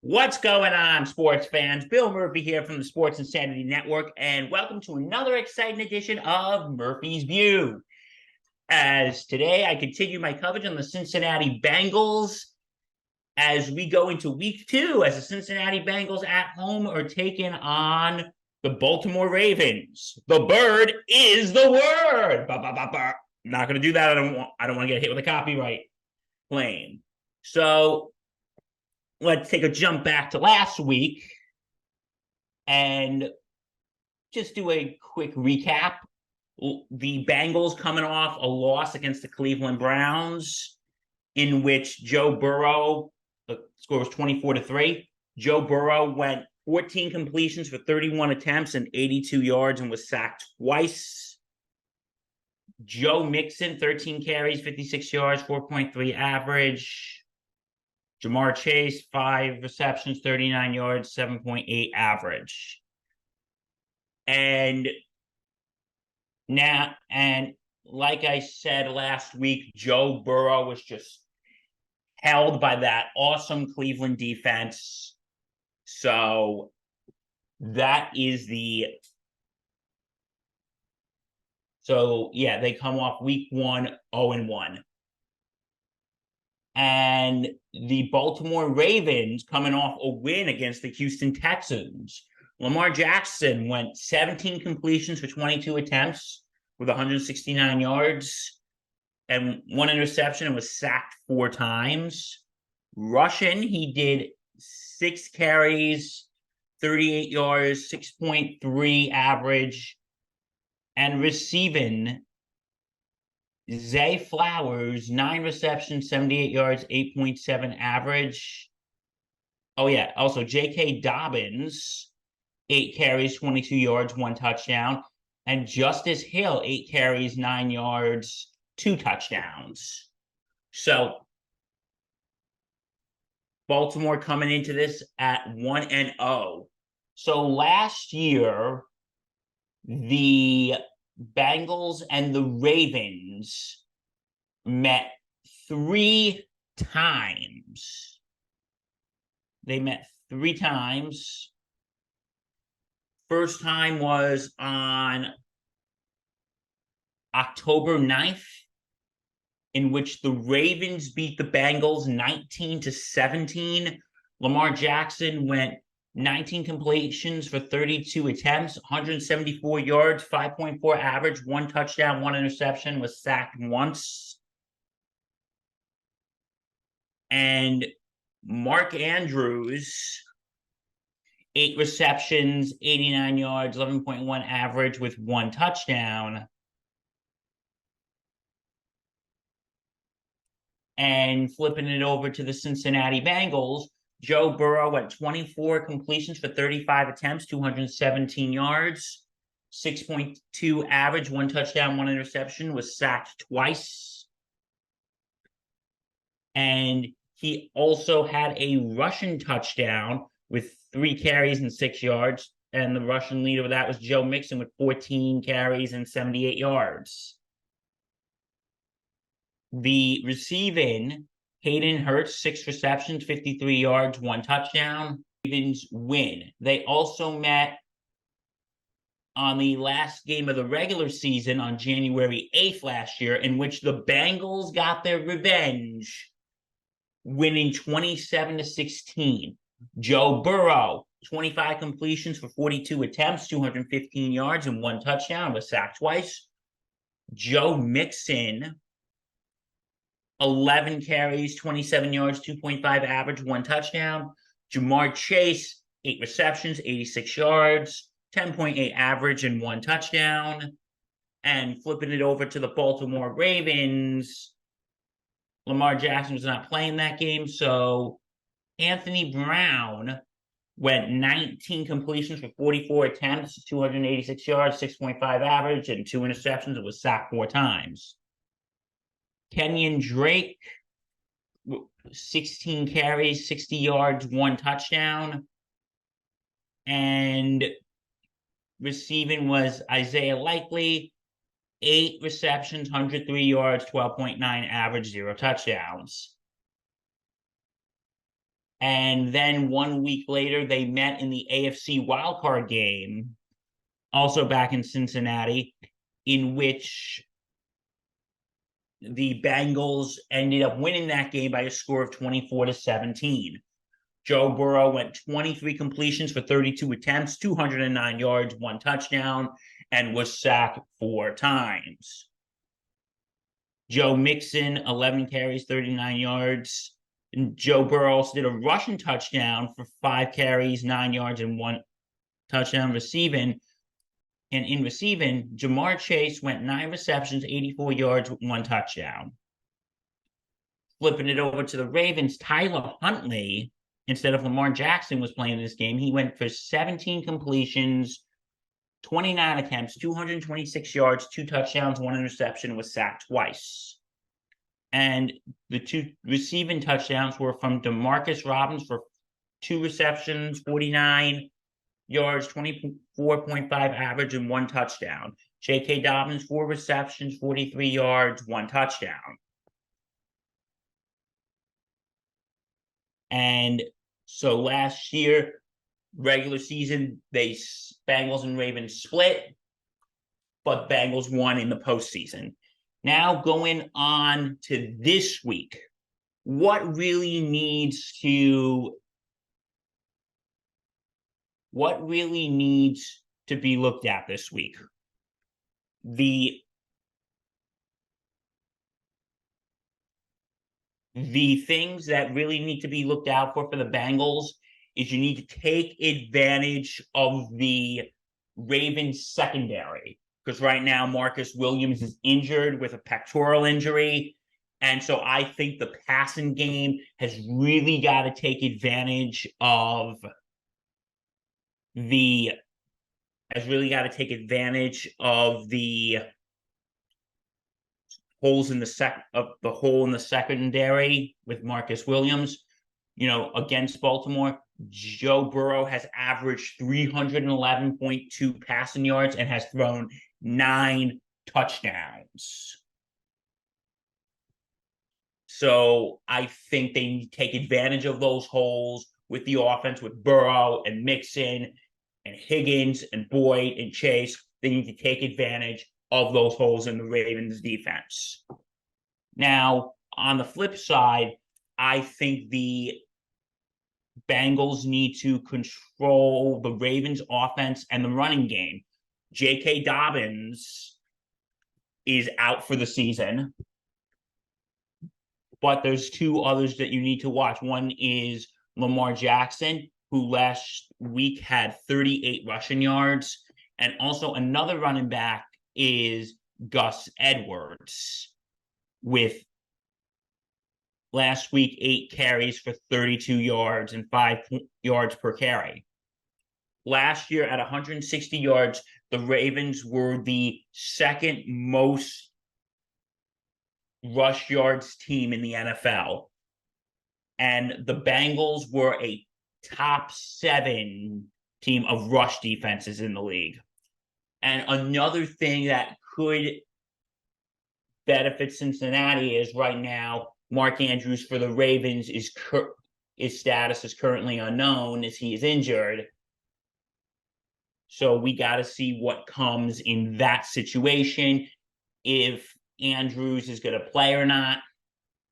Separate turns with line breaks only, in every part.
What's going on, sports fans? Bill Murphy here from the Sports Insanity Network, and welcome to another exciting edition of Murphy's View. As today I continue my coverage on the Cincinnati Bengals as we go into week 2, as the Cincinnati Bengals at home are taking on the Baltimore Ravens. The bird is the word. Bah, bah, bah, bah. I'm not going to do that. I don't want to get hit with a copyright claim. So let's take a jump back to last week and just do a quick recap. The Bengals coming off a loss against the Cleveland Browns, in which Joe Burrow, the score was 24-3. Joe Burrow went 14 completions for 31 attempts and 82 yards and was sacked twice. Joe Mixon, 13 carries, 56 yards, 4.3 average. Jamar Chase, 5 receptions, 39 yards, 7.8 average. And like I said last week, Joe Burrow was just held by that awesome Cleveland defense. So that is they come off week 1, 0-1. And the Baltimore Ravens coming off a win against the Houston Texans. Lamar Jackson went 17 completions for 22 attempts with 169 yards and 1 interception and was sacked 4 times. Rushing, he did 6 carries, 38 yards, 6.3 average. And receiving, Zay Flowers, 9 receptions, 78 yards, 8.7 average. Oh, yeah. Also, J.K. Dobbins, 8 carries, 22 yards, 1 touchdown. And Justice Hill, 8 carries, 9 yards, 2 touchdowns. So Baltimore coming into this at 1-0. So last year, the Bengals and the Ravens met 3 times. They met 3 times. First time was on October 9th, in which the Ravens beat the Bengals 19-17. Lamar Jackson went 19 completions for 32 attempts, 174 yards, 5.4 average, 1 touchdown, 1 interception, was sacked once. And Mark Andrews, 8 receptions, 89 yards, 11.1 average with 1 touchdown. And flipping it over to the Cincinnati Bengals, Joe Burrow went 24 completions for 35 attempts, 217 yards, 6.2 average, 1 touchdown, 1 interception, was sacked twice. And he also had a rushing touchdown with 3 carries and 6 yards. And the rushing leader of that was Joe Mixon with 14 carries and 78 yards. The receiving, Hayden Hurst, 6 receptions, 53 yards, 1 touchdown. Ravens win. They also met on the last game of the regular season on January 8th last year, in which the Bengals got their revenge, winning 27-16. Joe Burrow, 25 completions for 42 attempts, 215 yards, and 1 touchdown, was sacked twice. Joe Mixon, 11 carries, 27 yards, 2.5 average, 1 touchdown. Jamar Chase, 8 receptions, 86 yards, 10.8 average, and 1 touchdown. And flipping it over to the Baltimore Ravens, Lamar Jackson was not playing that game, so Anthony Brown went 19 completions for 44 attempts, 286 yards, 6.5 average, and 2 interceptions. It was sacked 4 times. Kenyon Drake, 16 carries, 60 yards, 1 touchdown. And receiving was Isaiah Likely, 8 receptions, 103 yards, 12.9 average, 0 touchdowns. And then 1 week later, they met in the AFC wildcard game, also back in Cincinnati, in which the Bengals ended up winning that game by a score of 24-17. Joe Burrow went 23 completions for 32 attempts, 209 yards, 1 touchdown, and was sacked 4 times. Joe Mixon, 11 carries, 39 yards. And Joe Burrow also did a rushing touchdown for 5 carries, 9 yards, and 1 touchdown receiving. And in receiving, Jamar Chase went 9 receptions, 84 yards, with 1 touchdown. Flipping it over to the Ravens, Tyler Huntley, instead of Lamar Jackson, was playing this game. He went for 17 completions, 29 attempts, 226 yards, 2 touchdowns, 1 interception, was sacked twice. And the 2 receiving touchdowns were from Demarcus Robbins for 2 receptions, 49 yards, 24.5 average, and 1 touchdown. J.K. Dobbins, 4 receptions, 43 yards, 1 touchdown. And so last year, regular season, Bengals and Ravens split, but Bengals won in the postseason. Now going on to this week, what really needs to be looked at this week? The things that really need to be looked out for the Bengals is you need to take advantage of the Ravens secondary, because right now Marcus Williams is injured with a pectoral injury. And so I think the passing game has really got to take advantage of the holes in the hole in the secondary with Marcus Williams. Against Baltimore, Joe Burrow has averaged 311.2 passing yards and has thrown 9 touchdowns. So I think they need to take advantage of those holes with the offense, with Burrow and Mixon and Higgins and Boyd and Chase. They need to take advantage of those holes in the Ravens defense. Now, on the flip side, I think the Bengals need to control the Ravens offense and the running game. J.K. Dobbins is out for the season, but there's 2 others that you need to watch. One is Lamar Jackson, who last week had 38 rushing yards, and also another running back is Gus Edwards, with last week 8 carries for 32 yards and 5 yards per carry. Last year at 160 yards, the Ravens were the 2nd most rush yards team in the NFL. And the Bengals were a top 7 team of rush defenses in the league. And another thing that could benefit Cincinnati is right now, Mark Andrews for the Ravens his status is currently unknown as he is injured. So we got to see what comes in that situation, if Andrews is going to play or not.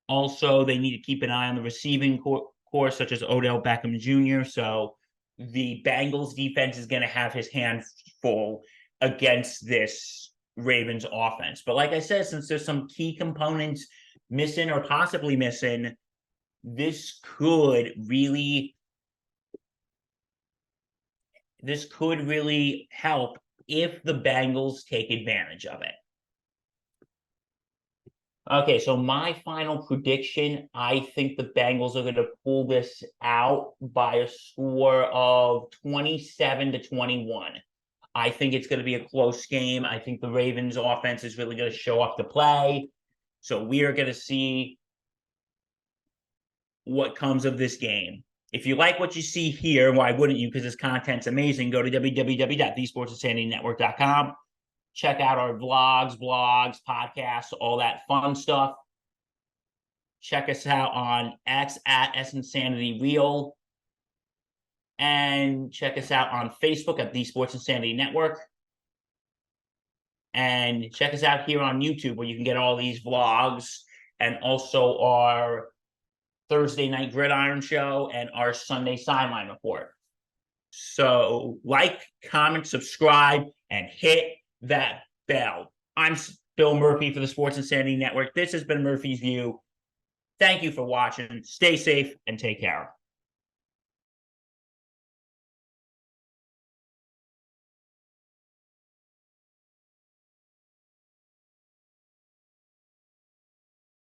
Also, they need to keep an eye on the receiving core, such as Odell Beckham Jr. So the Bengals defense is going to have his hands full against this Ravens offense. But like I said, since there's some key components missing or possibly missing, this could really help if the Bengals take advantage of it. Okay, so my final prediction, I think the Bengals are going to pull this out by a score of 27-21. I think it's going to be a close game. I think the Ravens offense is really going to show up to play. So we are going to see what comes of this game. If you like what you see here, why wouldn't you? Because this content's amazing. Go to www.thesportsinsanitynetwork.com. Check out our vlogs, blogs, podcasts, all that fun stuff. Check us out on X at SInsanityReal. And check us out on Facebook at the Sports Insanity Network. And check us out here on YouTube, where you can get all these vlogs and also our Thursday Night Gridiron show and our Sunday Sideline Report. So like, comment, subscribe, and hit that bell. I'm Bill Murphy for the Sports Insanity Network. This has been Murphy's View. Thank you for watching. Stay safe and take care.